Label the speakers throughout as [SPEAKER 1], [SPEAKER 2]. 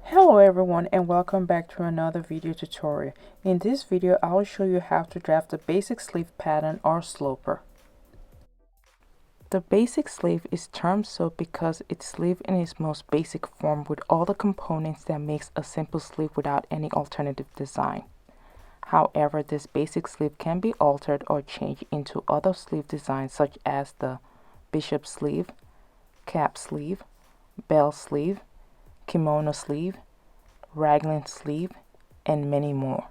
[SPEAKER 1] Hello everyone and welcome back to another video tutorial. In this video I will show you how to draft the basic sleeve pattern or sloper. The basic sleeve is termed so because it's sleeve in its most basic form with all the components that makes a simple sleeve without any alternative design. However, this basic sleeve can be altered or changed into other sleeve designs such as the bicep sleeve, cap sleeve, bell sleeve, kimono sleeve, raglan sleeve, and many more.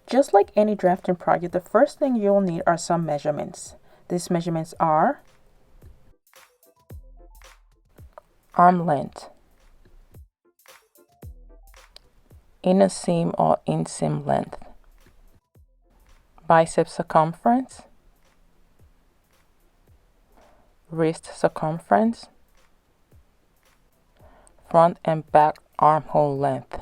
[SPEAKER 1] Just like any drafting project, the first thing you'll need are some measurements. These measurements are arm length, inner seam or inseam length, bicep circumference, wrist circumference, front and back armhole length.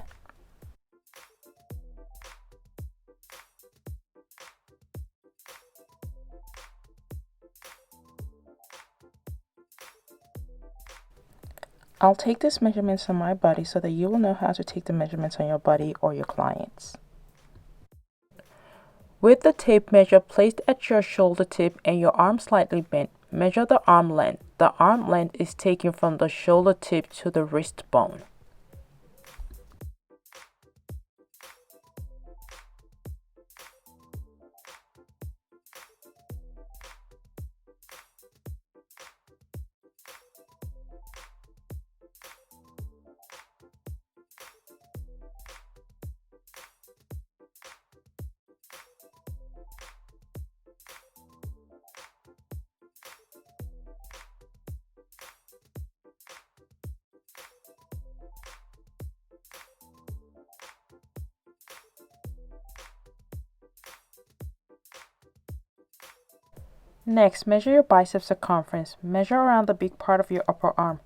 [SPEAKER 1] I'll take these measurements on my body so that you will know how to take the measurements on your body or your clients. With the tape measure placed at your shoulder tip and your arm slightly bent, measure the arm length. The arm length is taken from the shoulder tip to the wrist bone. Next, measure your bicep circumference. Measure around the big part of your upper arm.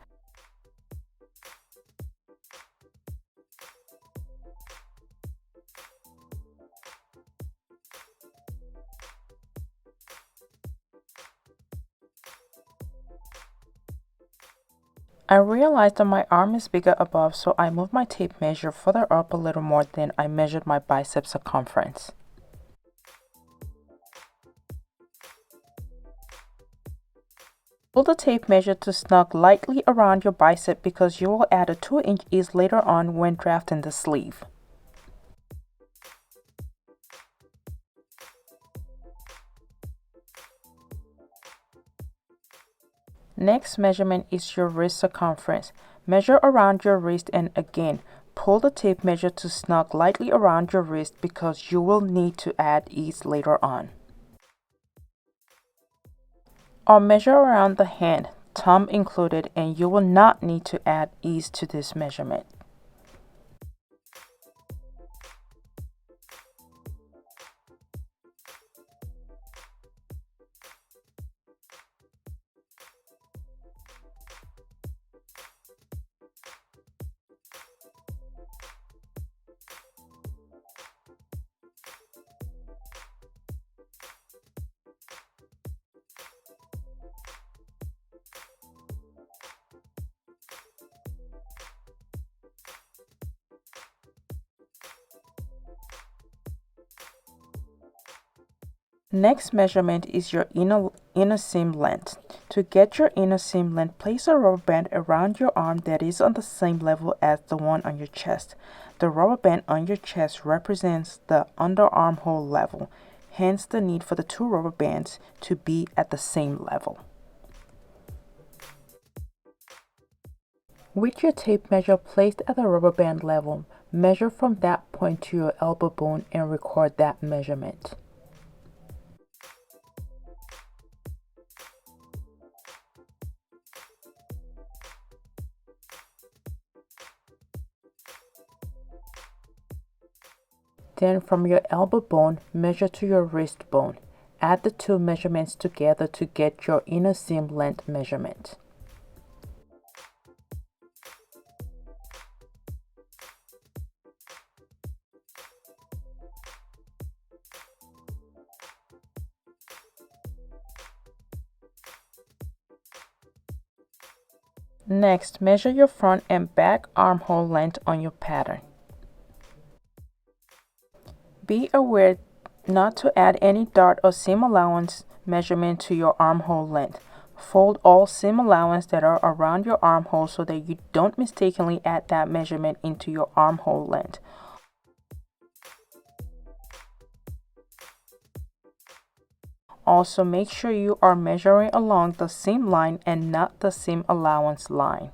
[SPEAKER 1] I realized that my arm is bigger above, so I moved my tape measure further up a little more than I measured my bicep circumference. Pull the tape measure to snug lightly around your bicep because you will add a 2-inch ease later on when drafting the sleeve. Next measurement is your wrist circumference. Measure around your wrist and again, pull the tape measure to snug lightly around your wrist because you will need to add ease later on. Or measure around the hand, thumb included, and you will not need to add ease to this measurement. Next measurement is your inner seam length. To get your inner seam length, place a rubber band around your arm that is on the same level as the one on your chest. The rubber band on your chest represents the underarm hole level, hence the need for the two rubber bands to be at the same level. With your tape measure placed at the rubber band level, Measure from that point to your elbow bone and record that measurement. Then from your elbow bone, measure to your wrist bone. Add the two measurements together to get your inner seam length measurement. Next, measure your front and back armhole length on your pattern. Be aware not to add any dart or seam allowance measurement to your armhole length. Fold all seam allowance that are around your armhole so that you don't mistakenly add that measurement into your armhole length. Also, make sure you are measuring along the seam line and not the seam allowance line.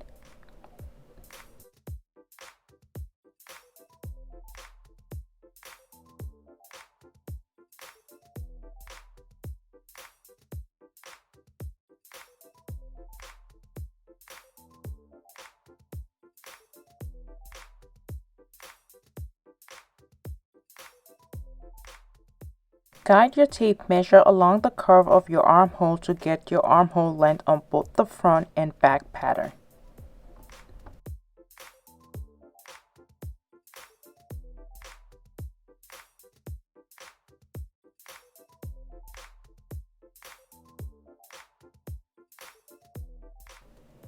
[SPEAKER 1] Guide your tape measure along the curve of your armhole to get your armhole length on both the front and back pattern.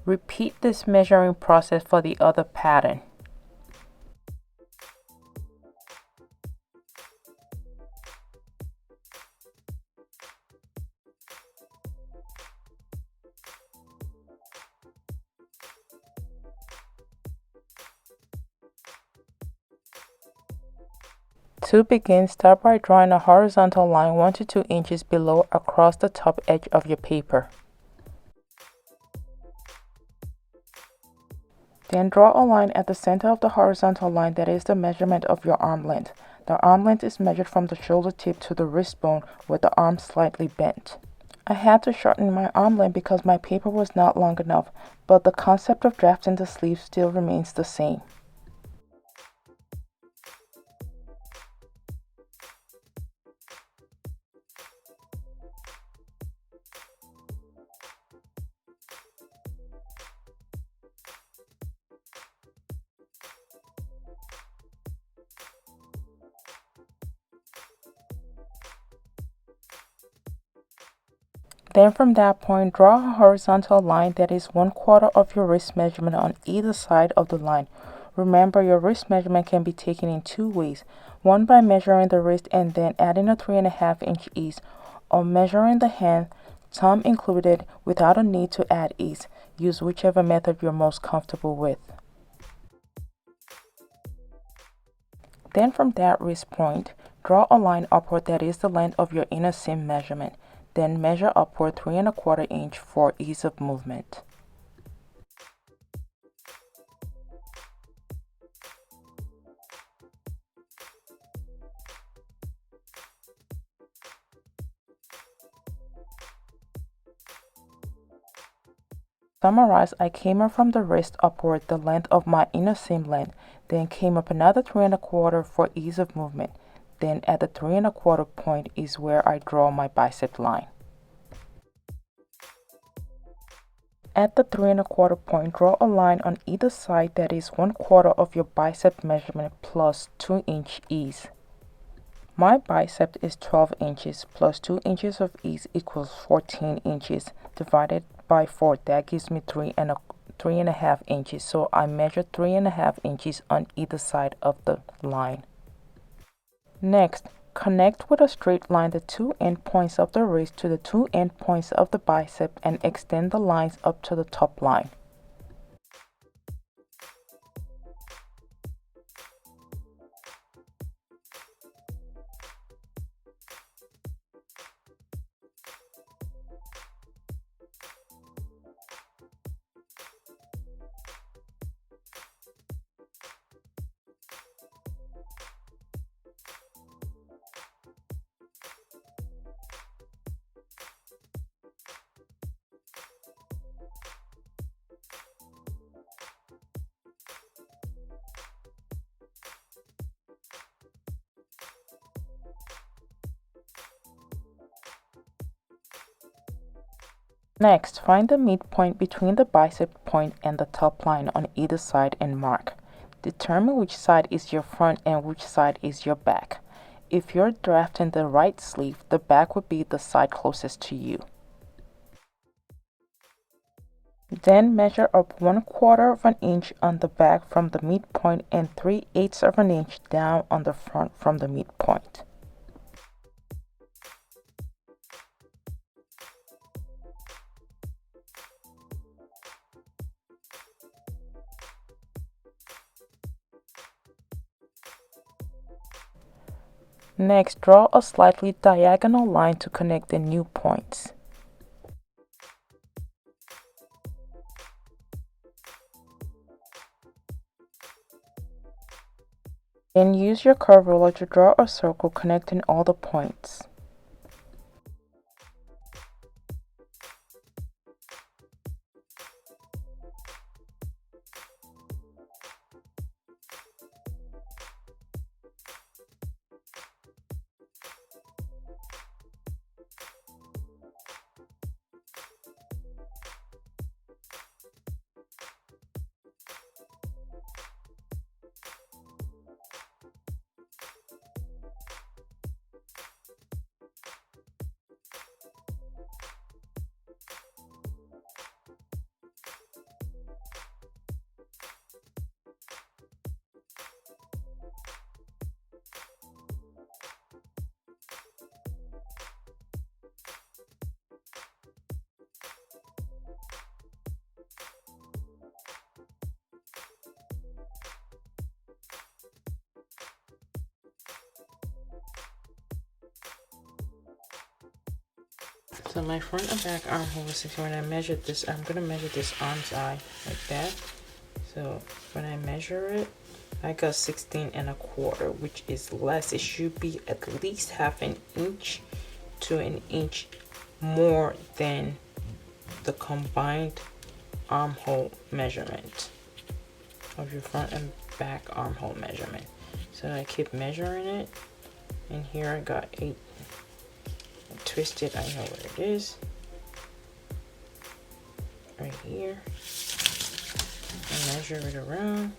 [SPEAKER 1] Repeat this measuring process for the other pattern. To begin, start by drawing a horizontal line 1 to 2 inches below across the top edge of your paper. Then draw a line at the center of the horizontal line that is the measurement of your arm length. The arm length is measured from the shoulder tip to the wrist bone with the arm slightly bent. I had to shorten my arm length because my paper was not long enough, but the concept of drafting the sleeve still remains the same. Then from that point, draw a horizontal line that is 1/4 of your wrist measurement on either side of the line. Remember, your wrist measurement can be taken in two ways. One by measuring the wrist and then adding a 3.5 inch ease, or measuring the hand, thumb included, without a need to add ease. Use whichever method you're most comfortable with. Then from that wrist point, draw a line upward that is the length of your inner seam measurement. Then measure upward 3.25 inch for ease of movement. Summarize, I came up from the wrist upward the length of my inner seam length, then came up another 3.25 for ease of movement. Then at the 3.25 point is where I draw my bicep line. At the 3.25 point, draw a line on either side that is 1/4 of your bicep measurement plus 2 inch ease. My bicep is 12 inches plus 2 inches of ease equals 14 inches divided by 4. That gives me 3.5 inches. So I measure 3.5 inches on either side of the line. Next, connect with a straight line the two end points of the wrist to the two end points of the bicep and extend the lines up to the top line. Next, find the midpoint between the bicep point and the top line on either side and mark. Determine which side is your front and which side is your back. If you're drafting the right sleeve, the back would be the side closest to you. Then measure up 1/4 of an inch on the back from the midpoint and 3/8 of an inch down on the front from the midpoint. Next, draw a slightly diagonal line to connect the new points. Then use your curve ruler to draw a circle connecting all the points. So my front and back armhole was 16. When I measured this, I'm gonna measure this arm's eye like that. So when I measure it, I got 16 1/4, which is less. It should be at least half an inch to an inch more than the combined armhole measurement of your front and back armhole measurement. So I keep measuring it, and here I got 8. Twist it, I know where it is. Right here. And measure it around.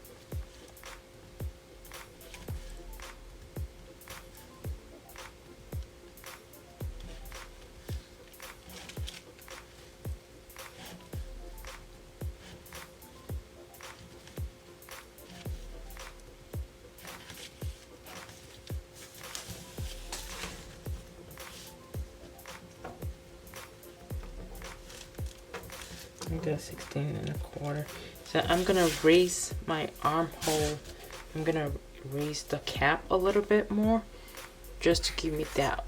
[SPEAKER 1] I got 16 1/4. So I'm gonna raise my armhole. I'm gonna raise the cap a little bit more just to give me that,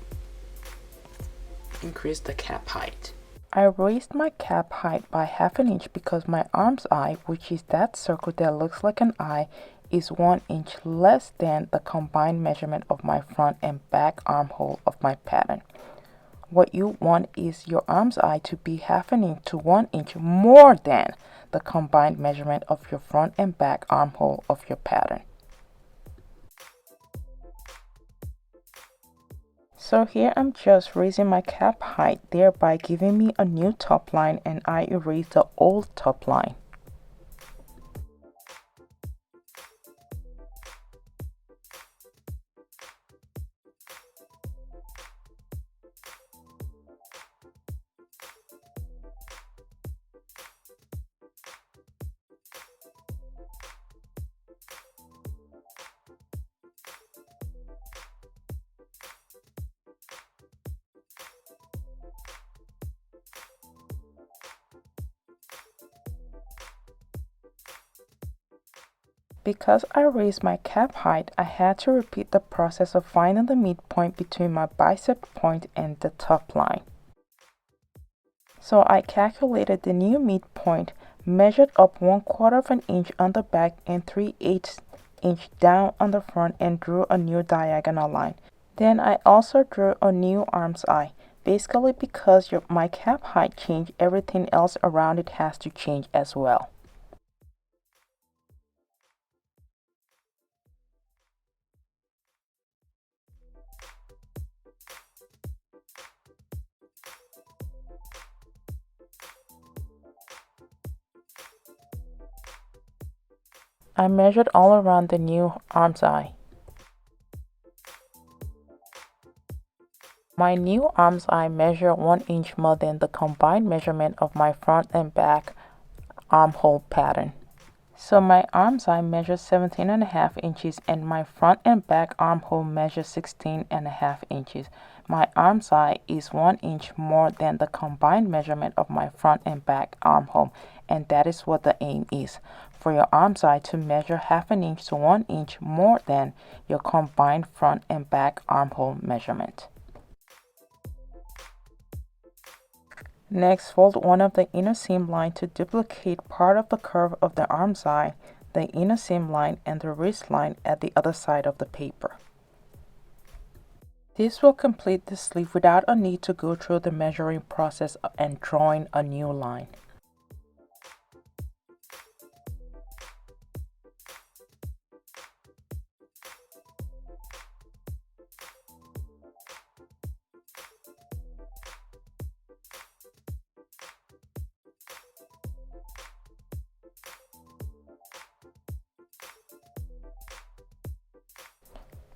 [SPEAKER 1] increase the cap height. I raised my cap height by half an inch because my arm's eye, which is that circle that looks like an eye, is 1 inch less than the combined measurement of my front and back armhole of my pattern. What you want is your arm's eye to be half an inch to 1 inch more than the combined measurement of your front and back armhole of your pattern. So here I'm just raising my cap height, thereby giving me a new top line, and I erase the old top line. Because I raised my cap height, I had to repeat the process of finding the midpoint between my bicep point and the top line. So I calculated the new midpoint, measured up 1/4 of an inch on the back and 3/8 inch down on the front, and drew a new diagonal line. Then I also drew a new arm's eye. Basically, because my cap height changed, everything else around it has to change as well. I measured all around the new arm's eye. My new arm's eye measure 1 inch more than the combined measurement of my front and back armhole pattern. So my arm's eye measures 17.5 inches and my front and back armhole measures 16.5 inches. My arm's eye is 1 inch more than the combined measurement of my front and back armhole, and that is what the aim is, for your arm's eye to measure 1/2 inch to 1 inch more than your combined front and back armhole measurement. Next, fold one of the inner seam line to duplicate part of the curve of the arm's eye, the inner seam line, and the wrist line at the other side of the paper. This will complete the sleeve without a need to go through the measuring process and drawing a new line.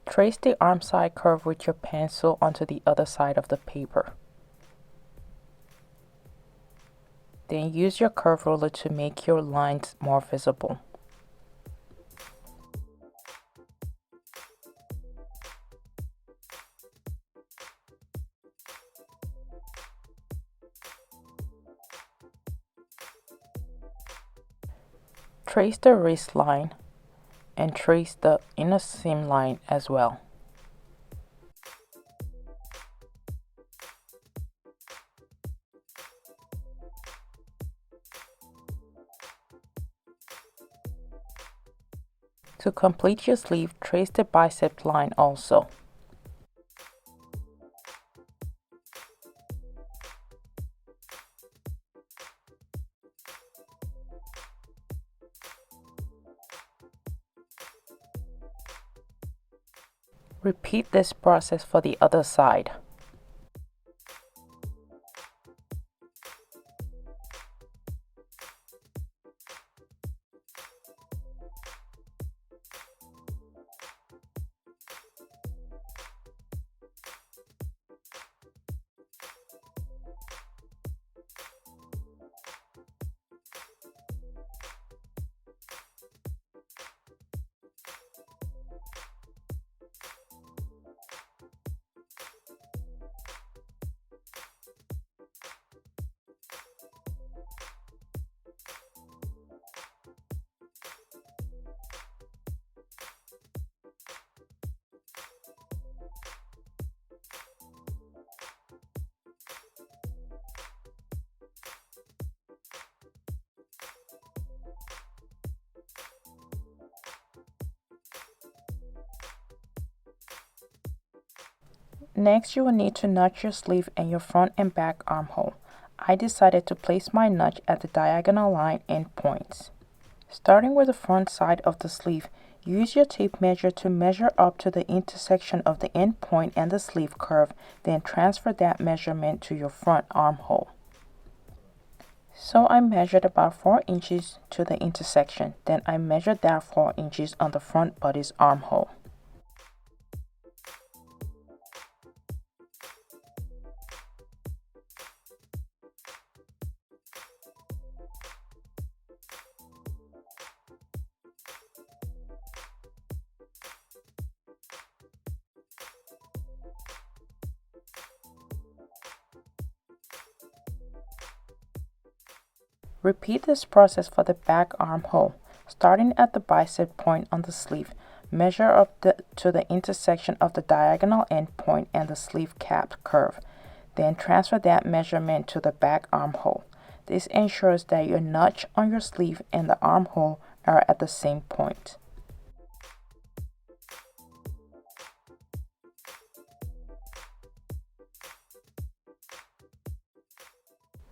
[SPEAKER 1] Trace the arm side curve with your pencil onto the other side of the paper. Then use your curve ruler to make your lines more visible. Trace the wrist line and trace the inner seam line as well. To complete your sleeve, trace the bicep line also. Repeat this process for the other side. Next, you will need to notch your sleeve and your front and back armhole. I decided to place my notch at the diagonal line end points. Starting with the front side of the sleeve, use your tape measure to measure up to the intersection of the end point and the sleeve curve, then transfer that measurement to your front armhole. So I measured about 4 inches to the intersection, then I measured that 4 inches on the front body's armhole. Repeat this process for the back armhole. Starting at the bicep point on the sleeve, measure up to the intersection of the diagonal end point and the sleeve cap curve. Then transfer that measurement to the back armhole. This ensures that your notch on your sleeve and the armhole are at the same point.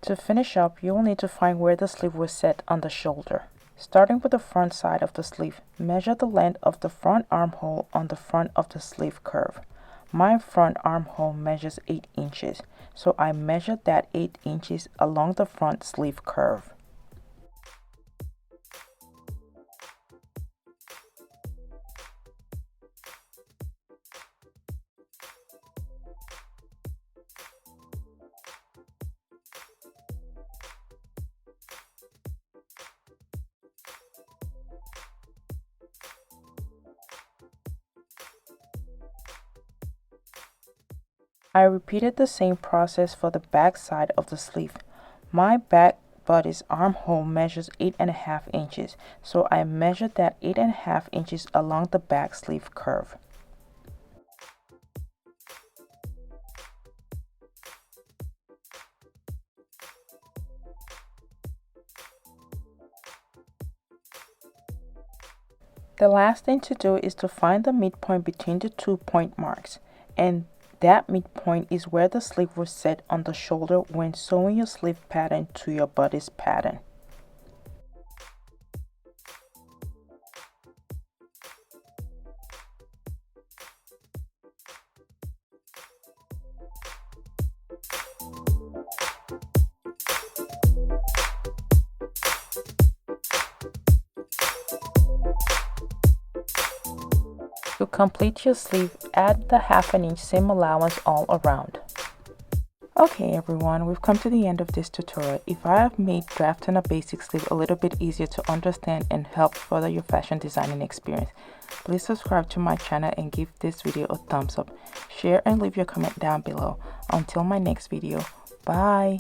[SPEAKER 1] To finish up, you will need to find where the sleeve was set on the shoulder. Starting with the front side of the sleeve, measure the length of the front armhole on the front of the sleeve curve. My front armhole measures 8 inches, so I measured that 8 inches along the front sleeve curve. I repeated the same process for the back side of the sleeve. My back body's armhole measures 8.5 inches, so I measured that 8.5 inches along the back sleeve curve. The last thing to do is to find the midpoint between the 2 point marks, and that midpoint is where the sleeve will sit on the shoulder when sewing your sleeve pattern to your body's pattern. To complete your sleeve, add the 1/2 inch seam allowance all around. Okay everyone, we've come to the end of this tutorial. If I have made drafting a basic sleeve a little bit easier to understand and help further your fashion designing experience, please subscribe to my channel and give this video a thumbs up. Share and leave your comment down below. Until my next video, bye!